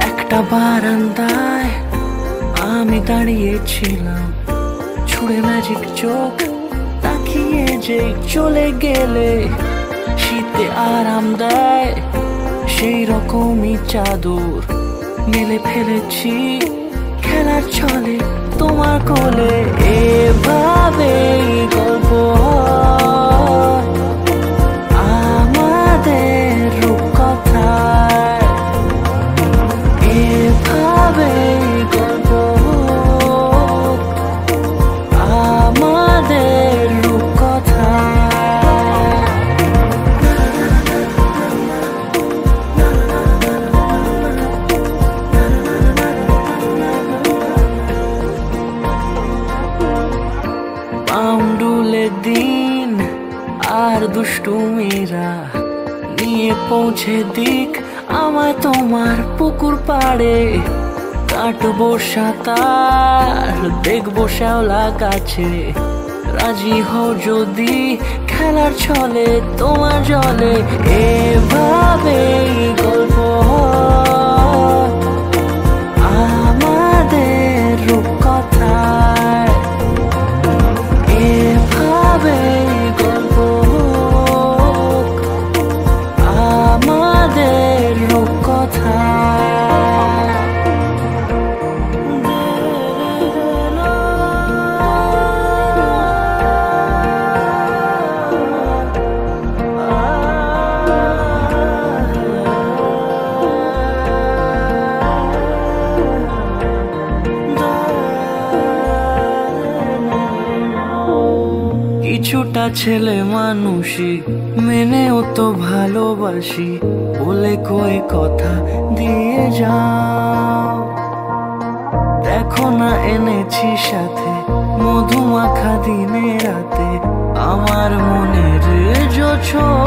একটা বারান্দায় আমি দাঁড়িয়েছিলাম, ছুড়ে ম্যাজিক চোখ তাকিয়ে যে চলে গেলে শীতে আরাম দেয় সেই রকমই চাদর মেলে ফেলেছি খেলার ছলে তোমার কোলে। এভাবে গল্প আমাদের রূপকথায়, এভাবে গল্প আমাদের রূপকথায়। পাউন্ডুলে দিন আর দুষ্টুমিরা নিয়ে পৌঁছে দিক আমায় তোমার পুকুর পাড়ে। কাটবো সাঁতার, দেখবো শ্যাওলা গাছে, রাজি হও যদি খেলার ছলে তোমার জলে। এভাবে গল্প আমাদের রূপকথায়, এভাবে গল্প আমাদের রূপকথায়। কিছুটা ছেলে মানুষই মেনেও তো ভালোবাসি, বলে কয়ে কথা দিয়ে যাও। দেখো না এনেছি সাথে মধুমাখা দিনে রাতে আমার মনের জোছর।